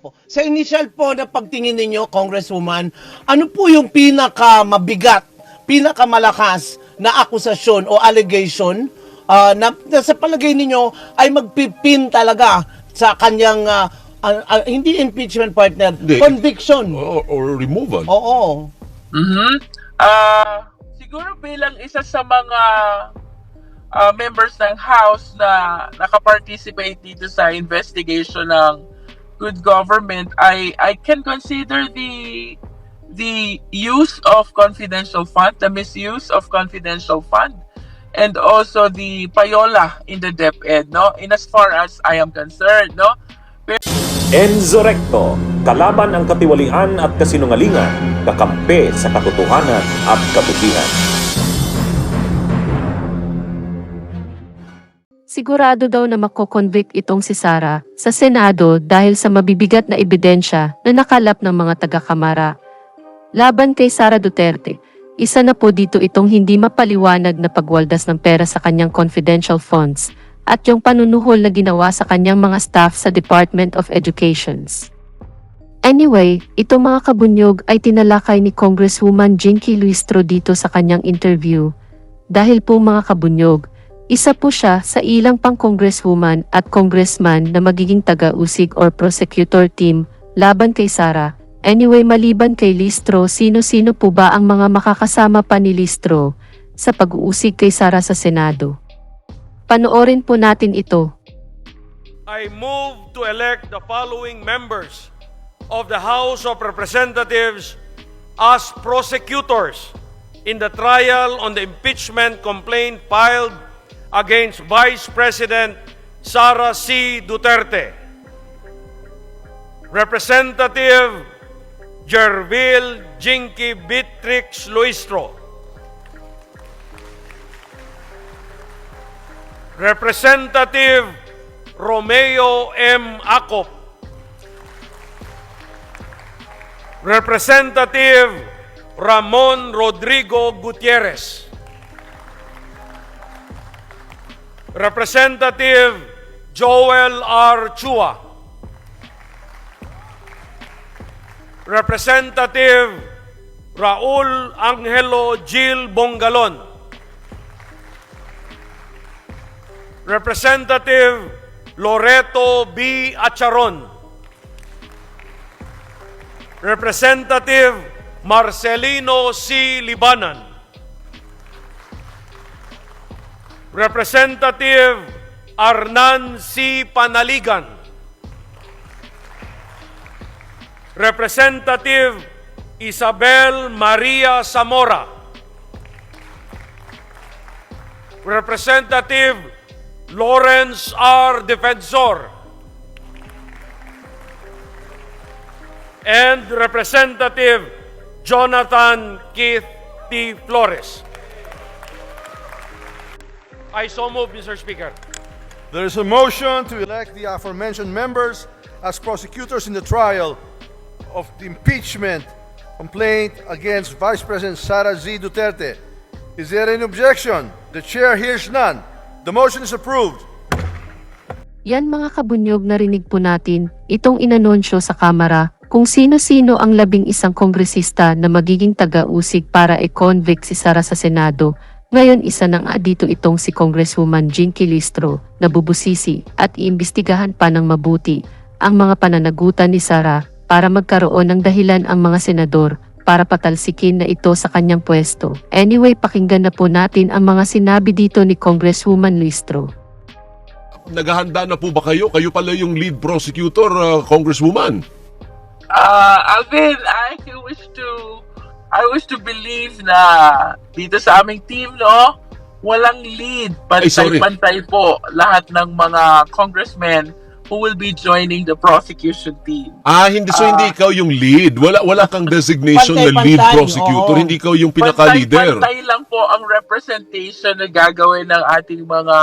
Opo. Sa initial po na pagtingin ninyo, Congresswoman, ano po yung pinakamabigat, pinakamalakas na akusasyon o allegation na sa palagay ninyo ay magpipin talaga sa kanyang hindi impeachment partner, Hindi. conviction. Or removal. Oo. Siguro bilang isa sa mga members ng House na nakaparticipate dito sa investigation ng good government, I can consider the use of confidential fund, the misuse of confidential fund, and also the payola in the DepEd, no? In as far as I am concerned, no? Enzo Recto, kalaban ang katiwalian at kasinungalingan, kakampi sa katotohanan at kabutihan. Sigurado daw na makokonvict itong si Sara sa Senado dahil sa mabibigat na ebidensya na nakalap ng mga taga-Kamara. Laban kay Sara Duterte, isa na po dito itong hindi mapaliwanag na pagwaldas ng pera sa kanyang confidential funds at yung panunuhol na ginawa sa kanyang mga staff sa Department of Education. Anyway, itong mga kabunyog ay tinalakay ni Congresswoman Jinky Luistro dito sa kanyang interview. Dahil po mga kabunyog, isa po siya sa ilang pang congresswoman at congressman na magiging taga-usig or prosecutor team laban kay Sara. Anyway, maliban kay Listro, sino-sino po ba ang mga makakasama pa ni Listro sa pag-uusig kay Sara sa Senado? Panoorin po natin ito. I move to elect the following members of the House of Representatives as prosecutors in the trial on the impeachment complaint filed against Vice President Sara C. Duterte. Representative Jervil Jinky Beatrix Luistro. Representative Romeo M. Acop. Representative Ramon Rodrigo Gutierrez. Representative Joel R. Chua. Representative Raul Angelo Gil Bongalon. Representative Loreto B. Acharon. Representative Marcelino C. Libanan. Representative Arnan C. Panaligan. Representative Isabel Maria Zamora. Representative Lawrence R. Defensor. And Representative Jonathan Keith T. Flores. I so move, Mr. Speaker. There is a motion to elect the aforementioned members as prosecutors in the trial of the impeachment complaint against Vice President Sara Z. Duterte. Is there any objection? The chair hears none. The motion is approved. Yan mga kabunyog, narinig po natin itong inanunsyo sa Kamara kung sino-sino ang 11 kongresista na magiging taga-usig para i-convict si Sara sa Senado. Ngayon isa na nga dito itong si Congresswoman Jinky Listro na bubusisi at iimbestigahan pa ng mabuti ang mga pananagutan ni Sara para magkaroon ng dahilan ang mga senador para patalsikin na ito sa kanyang pwesto. Anyway, pakinggan na po natin ang mga sinabi dito ni Congresswoman Listro. Naghahanda na po ba kayo? Kayo pala yung lead prosecutor, Congresswoman. Alvin, I wish to believe na dito sa aming team, no, walang lead. Pantay-pantay po lahat ng mga congressmen who will be joining the prosecution team. Hindi ikaw yung lead. Wala kang designation na lead prosecutor. Hindi ikaw yung pinaka-leader. Pantay lang po ang representation na gagawin ng ating mga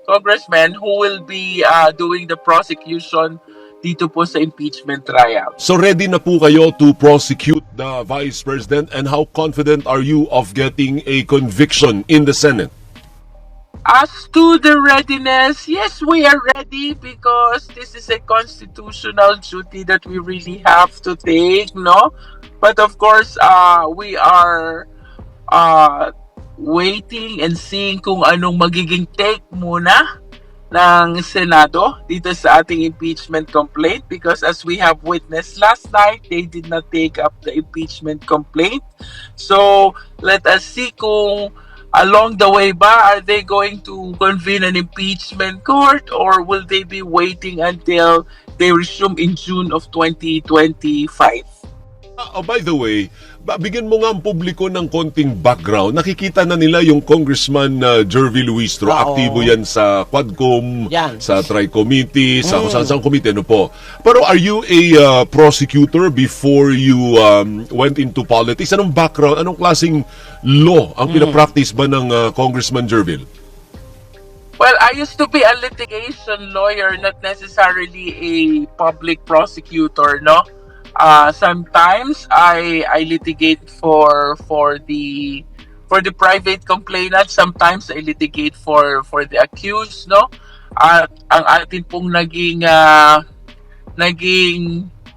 congressmen who will be doing the prosecution dito po sa impeachment trial. So ready na po kayo to prosecute the Vice President, and how confident are you of getting a conviction in the Senate? As to the readiness, yes, we are ready because this is a constitutional duty that we really have to take, no? But of course, we are uh, waiting and seeing kung anong magiging take muna ng Senado dito sa ating impeachment complaint because as we have witnessed last night, they did not take up the impeachment complaint. So, let us see kung along the way ba, are they going to convene an impeachment court or will they be waiting until they resume in June of 2025? By the way, bigyan mo nga ang publiko ng konting background. Nakikita na nila yung Congressman Jervy Luistro. Oo. Aktibo yan sa Quadcom, Yan. sa Tri-Committee, sa kung saan committee. Ano po. Pero are you a prosecutor before you went into politics? Anong background? Anong klaseng law ang pinapractice ba ng Congressman Jervy? Well, I used to be a litigation lawyer, not necessarily a public prosecutor, no? Sometimes I litigate for the private complainant. Sometimes I litigate for the accused, no? At ang atin pong naging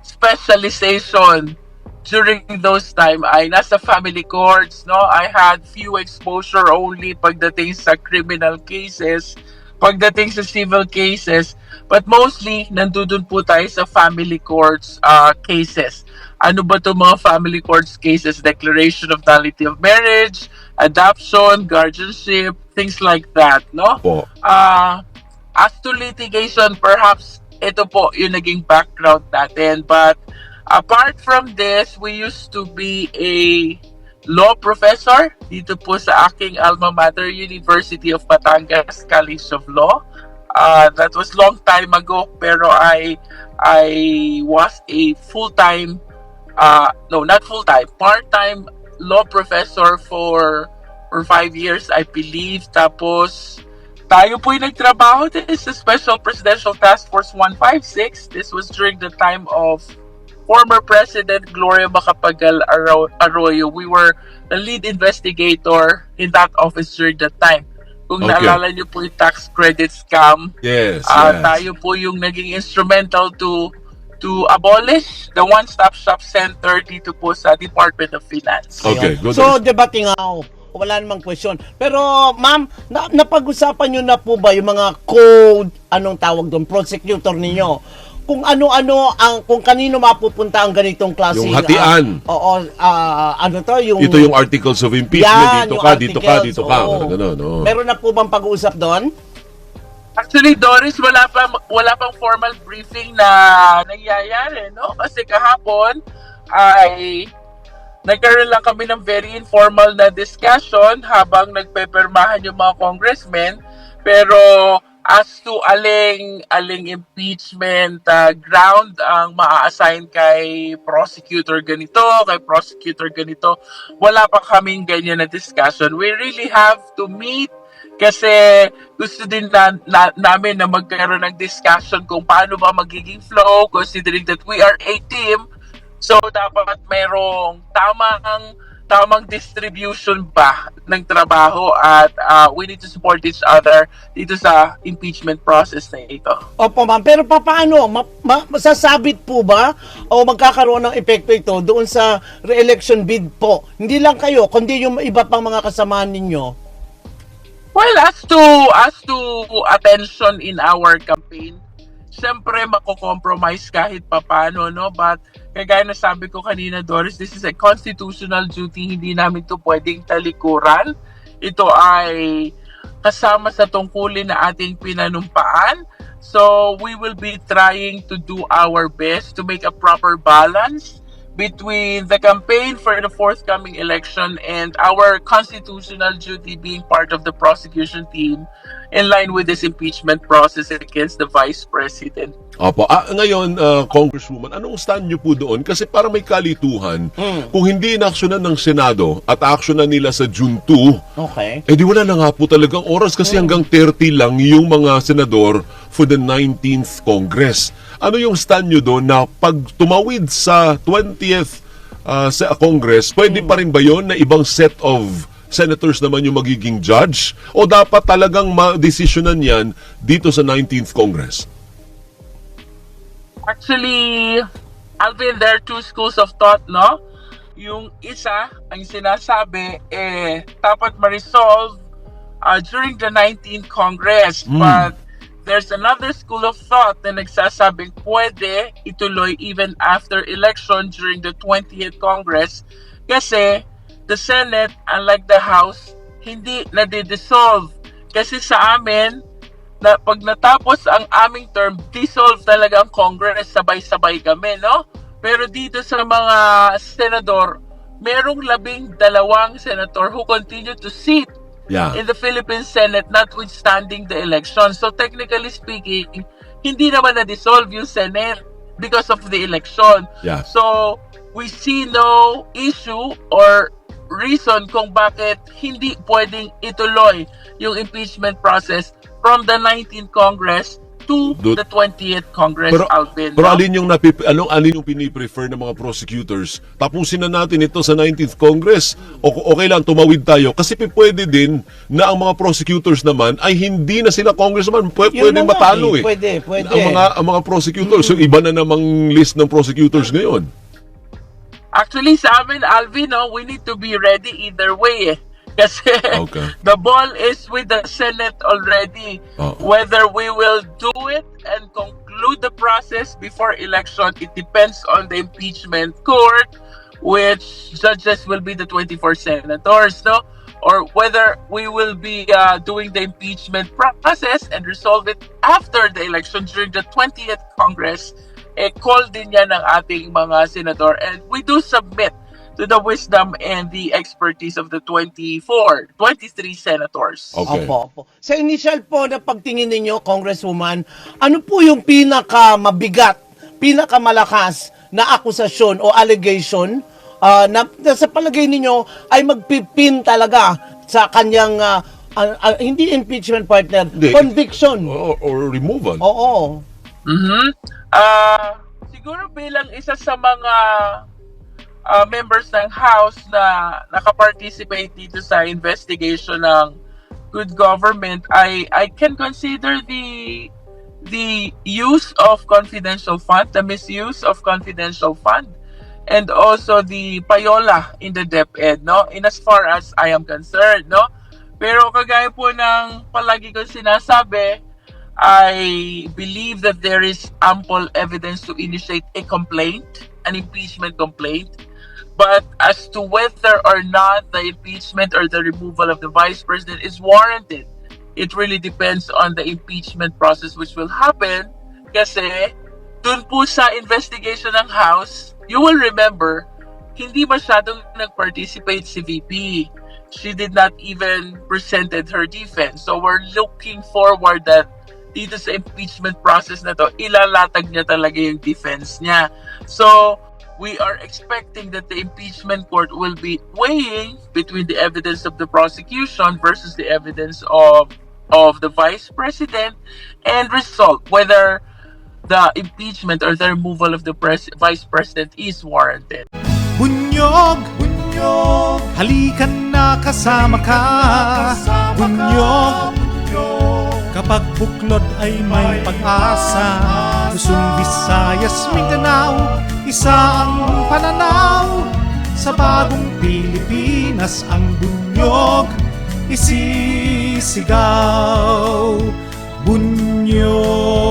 specialization during those time ay nasa family courts, no? I had few exposure only pagdating sa criminal cases, pagdating sa civil cases, but mostly nandun po tayo sa family courts cases. Ano ba itong mga family courts cases? Declaration of nullity of marriage, adoption, guardianship, things like that, no? Po. As to litigation, perhaps ito po yung naging background natin. But apart from this, we used to be a law professor dito po sa aking alma mater, University of Batangas College of Law. That was long time ago, pero I was a full-time, no, not full-time, part-time law professor for 5 years, I believe. Tapos, tayo po yung nagtrabaho din sa Special Presidential Task Force 156. This was during the time of former President Gloria Macapagal Arroyo. We were the lead investigator in that office during that time. Kung Okay. naalala niyo po yung tax credit scam, Yes, tayo po yung naging instrumental to abolish the one-stop shop center dito po sa Department of Finance. Okay, good. So, debating nga, wala namang question. Pero, ma'am, napag-usapan nyo na po ba yung mga code, anong tawag doon, prosecutor ninyo? Kung ano-ano, kung kanino mapupunta ang ganitong klase. Yung hatian. Ano to, yung... Ito yung articles of impeachment. Yan, Dito yung ka, dito ka, articles, dito ka. oo. Ganun, no? Meron na po bang pag-uusap doon? Actually, Doris, wala pang formal briefing na nangyayari, no? Kasi kahapon ay nagkaroon lang kami ng very informal na discussion habang nagpepermahan yung mga congressmen. Pero as to aling impeachment ground ang maa-assign kay prosecutor ganito, wala pa kaming ganyan na discussion. We really have to meet kasi gusto din namin na magkaroon ng discussion kung paano ba magiging flow considering that we are a team. So dapat merong tamang distribution ba ng trabaho at we need to support each other dito sa impeachment process na ito. Opo, ma'am. Pero paano? Masasabit po ba o magkakaroon ng epekto ito doon sa re-election bid po? Hindi lang kayo, kundi yung iba pang mga kasamahan ninyo. Well, as to attention in our campaign, siyempre mako-compromise kahit papano, no? But kagaya na sabi ko kanina, Doris, this is a constitutional duty. Hindi namin to pwedeng talikuran. Ito ay kasama sa tungkulin na ating pinanumpaan. So, we will be trying to do our best to make a proper balance between the campaign for the forthcoming election and our constitutional duty being part of the prosecution team in line with this impeachment process against the Vice President. Opo. Ngayon, Congresswoman, anong stand nyo po doon? Kasi para may kalituhan, kung hindi inaksyonan ng Senado at aksyonan nila sa June 2, Okay. di wala na nga po talagang oras kasi hanggang 30 lang yung mga senador for the 19th Congress. Ano yung stand nyo doon na pag tumawid sa 20th sa Congress, pwede pa rin ba yon na ibang set of senators naman yung magiging judge? O dapat talagang ma-desisyonan yan dito sa 19th Congress? Actually, Alvin, there are two schools of thought, no? Yung isa, ang sinasabi, dapat ma-resolve during the 19th Congress. But there's another school of thought na nagsasabing pwede ituloy even after election during the 20th Congress kasi the Senate, unlike the House, hindi nade-dissolve. Kasi sa amin, na pag natapos ang aming term, dissolve talaga ang Congress, sabay-sabay kami, no? Pero dito sa mga senador, merong 12 senator who continue to sit in the Philippine Senate notwithstanding the election. So technically speaking, hindi naman na-dissolve yung Senate because of the election. Yeah. So we see no issue or reason kung bakit hindi pwedeng ituloy yung impeachment process from the 19th Congress to the 20th Congress, Alvin. Pero no? alin yung piniprefer ng mga prosecutors? Tapusin na natin ito sa 19th Congress. Okay lang, tumawid tayo. Kasi pwede din na ang mga prosecutors naman ay hindi na sila congressman. Pwede na nga matalo eh. Pwede. Ang mga prosecutors, so iba na namang list ng prosecutors ngayon. Actually, sa amin, Alvin, no, we need to be ready either way. Kasi Okay. the ball is with the Senate already. Oh. Whether we will do it and conclude the process before election, it depends on the impeachment court, which judges will be the 24 senators, no? Or whether we will be doing the impeachment process and resolve it after the election during the 20th Congress. Call din yan ng ating mga senador. And we do submit to the wisdom and the expertise of the 23 senators. Okay. Opo. Sa initial po na pagtingin ninyo, Congresswoman, ano po yung pinakamabigat, pinakamalakas na akusasyon o allegation na sa palagay ninyo ay magpipin talaga sa kanyang hindi impeachment partner, Hindi. conviction. Or removal. Oo. Siguro bilang isa sa mga members ng House na nakaparticipate dito sa investigation ng good government, I can consider the use of confidential fund, the misuse of confidential fund, and also the payola in the DepEd, no? In as far as I am concerned, no? Pero kagaya po ng palagi ko sinasabi, I believe that there is ample evidence to initiate a complaint, an impeachment complaint. But as to whether or not the impeachment or the removal of the Vice President is warranted, it really depends on the impeachment process which will happen. Kasi dun po sa investigation ng House, you will remember, hindi masyadong nag-participate si VP. She did not even presented her defense. So we're looking forward that dito sa impeachment process na to, ilalatag niya talaga yung defense niya. So, we are expecting that the impeachment court will be weighing between the evidence of the prosecution versus the evidence of the Vice President and resolve whether the impeachment or the removal of the Vice President is warranted. Bunyog, halikan na kasama ka. Bunyog, kapag buklod ay may pag-asa. Luzon, Visayas, Mindanao, isa ang pananaw. Sa bagong Pilipinas ang bunyog isisigaw. Bunyog.